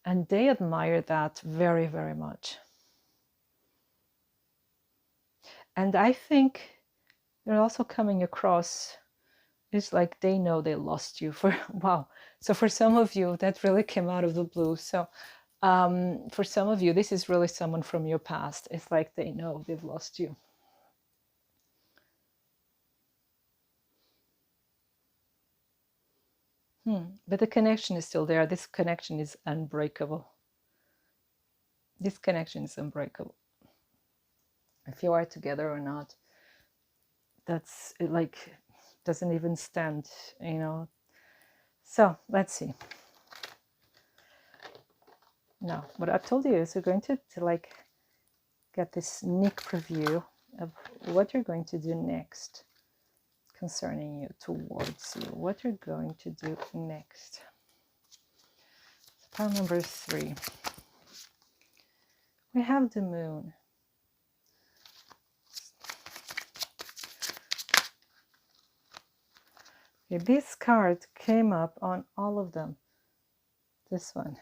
And they admire that very, very much. And I think they're also coming across, it's like they know they lost you for wow. So for some of you, that really came out of the blue. So for some of you, this is really someone from your past. It's like they know they've lost you. But the connection is still there. This connection is unbreakable. This connection is unbreakable. If you are together or not, that's it, like doesn't even stand, you know. So let's see. Now, what I told you is we're going to like get this sneak preview of what you're going to do next concerning you, towards you, what you're going to do next. So pile number 3. We have the moon. Okay, this card came up on all of them. This one.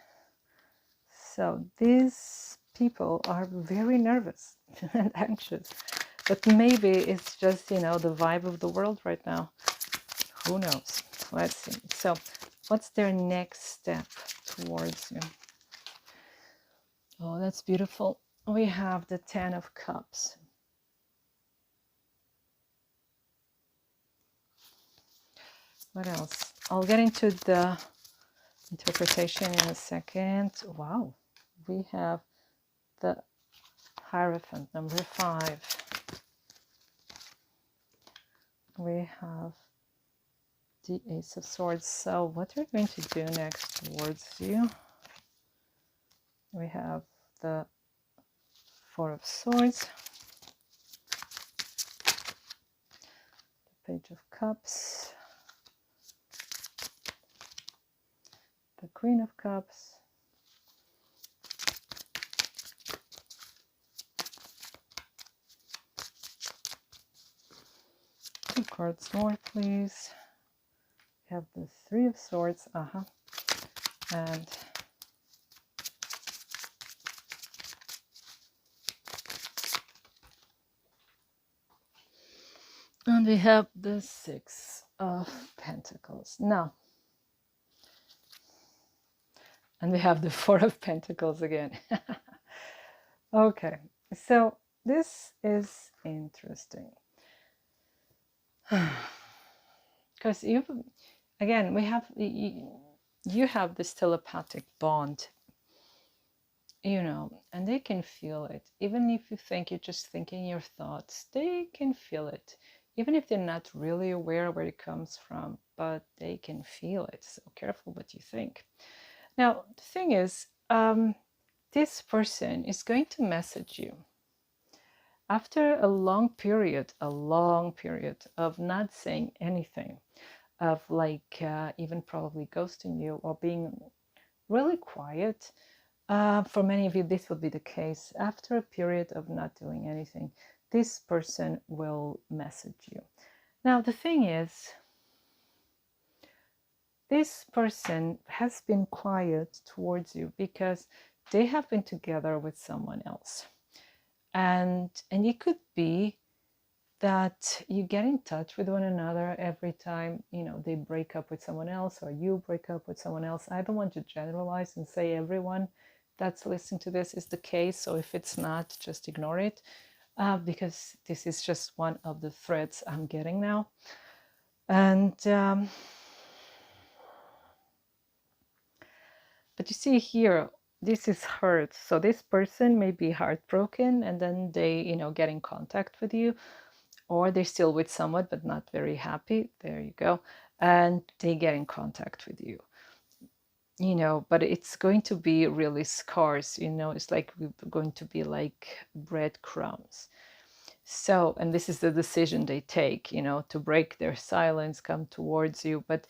So these people are very nervous and anxious. But maybe it's just, you know, the vibe of the world right now. Who knows? Let's see. So what's their next step towards you? Oh, that's beautiful. We have the 10 of Cups. What else? I'll get into the interpretation in a second. Wow. We have the Hierophant, number 5. We have the Ace of Swords. So what we're going to do next towards you, we have the 4 of Swords, the Page of Cups, the Queen of Cups, two cards more, please. We have the 3 of Swords, and we have the 6 of Pentacles. Now, and we have the 4 of Pentacles again. Okay, so this is interesting. Because you have this telepathic bond, you know, and they can feel it. Even if you think you're just thinking your thoughts, they can feel it. Even if they're not really aware where it comes from, but they can feel it. So careful what you think. Now, the thing is, this person is going to message you after a long period of not saying anything, of like even probably ghosting you or being really quiet. For many of you, this would be the case. After a period of not doing anything, this person will message you. Now, the thing is, this person has been quiet towards you because they have been together with someone else. And it could be that you get in touch with one another every time, you know, they break up with someone else or you break up with someone else. I don't want to generalize and say everyone that's listening to this is the case. So if it's not, just ignore it, because this is just one of the threads I'm getting now. And but you see here, this is hurt. So this person may be heartbroken and then they, you know, get in contact with you, or they're still with someone but not very happy. There you go. And they get in contact with you, you know, but it's going to be really scarce, you know, it's like we're going to be like breadcrumbs. So, and this is the decision they take, you know, to break their silence, come towards you, but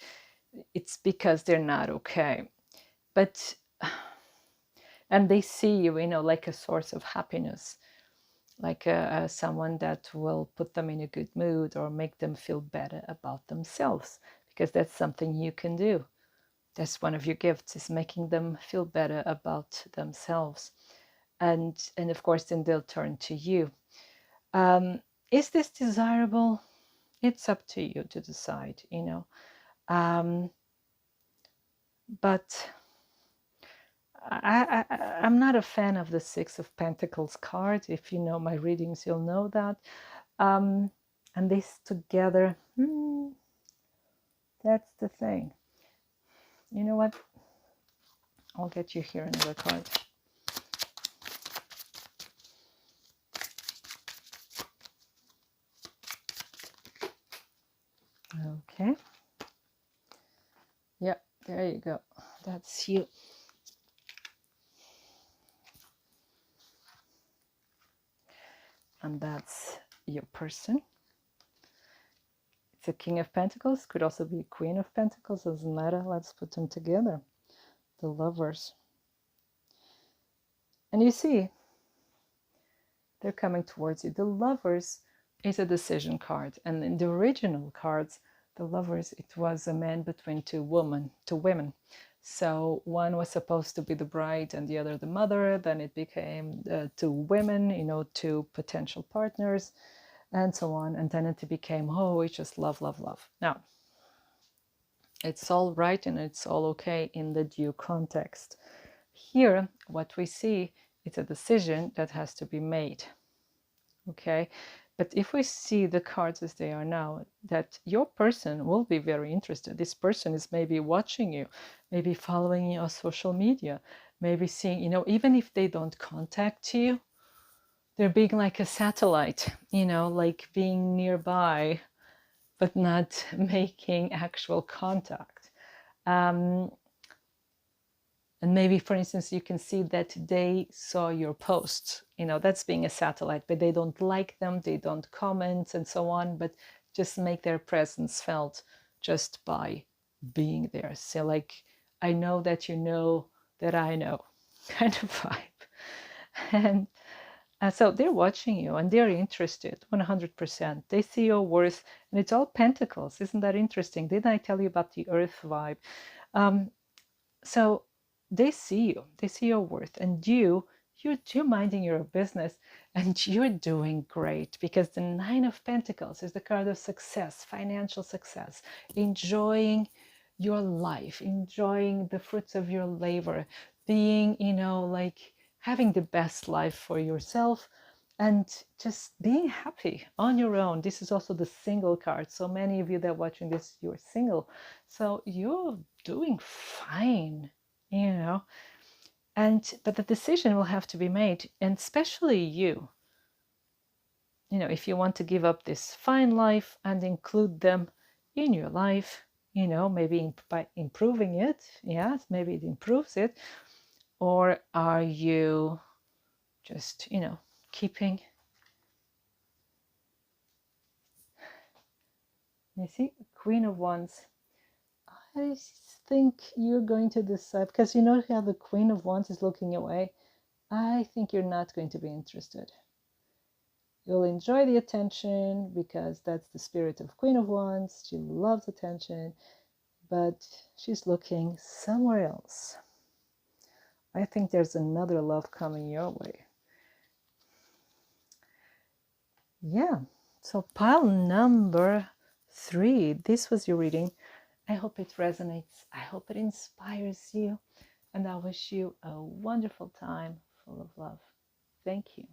it's because they're not okay. But, and they see you, you know, like a source of happiness, like someone that will put them in a good mood or make them feel better about themselves, because that's something you can do. That's one of your gifts, is making them feel better about themselves. And of course, then they'll turn to you. Is this desirable? It's up to you to decide, you know. But I'm not a fan of the Six of Pentacles card. If you know my readings, you'll know that. And this together, that's the thing. You know what? I'll get you here another card. Okay. Yeah, there you go. That's you. And that's your person. It's a King of Pentacles. Could also be a Queen of Pentacles. Doesn't matter. Let's put them together. The Lovers. And you see, they're coming towards you. The Lovers is a decision card. And in the original cards, the Lovers, it was a man between two women. So one was supposed to be the bride and the other the mother. Then it became two women, you know, two potential partners, and so on. And then it became, oh, it's just love, love, love. Now, it's all right and it's all okay in the due context. Here, what we see, it's a decision that has to be made. Okay, but if we see the cards as they are now, that your person will be very interested. This person is maybe watching you, maybe following you on social media, maybe seeing, you know, even if they don't contact you, they're being like a satellite, you know, like being nearby, but not making actual contact. And maybe, for instance, you can see that they saw your posts, you know, that's being a satellite, but they don't like them, they don't comment and so on, but just make their presence felt just by being there. So like, I know that you know that I know kind of vibe. And so they're watching you and they're interested 100%. They see your worth, and it's all pentacles. Isn't that interesting? Didn't I tell you about the earth vibe? So they see you, they see your worth, and you're minding your business, and you're doing great, because the Nine of Pentacles is the card of success, financial success, enjoying your life, enjoying the fruits of your labor, being, you know, like having the best life for yourself, and just being happy on your own. This is also the single card. So many of you that are watching this, you're single. So you're doing fine, you know. But the decision will have to be made, and especially you know, if you want to give up this fine life and include them in your life, you know, maybe by improving it, yes, maybe it improves it, or are you just, you know, keeping, you see, Queen of Wands. I think you're going to decide, because you know how the Queen of Wands is looking away. I think you're not going to be interested. You'll enjoy the attention because that's the spirit of Queen of Wands. She loves attention, but she's looking somewhere else. I think there's another love coming your way. Yeah, so pile number 3. This was your reading. I hope it resonates. I hope it inspires you. And I wish you a wonderful time full of love. Thank you.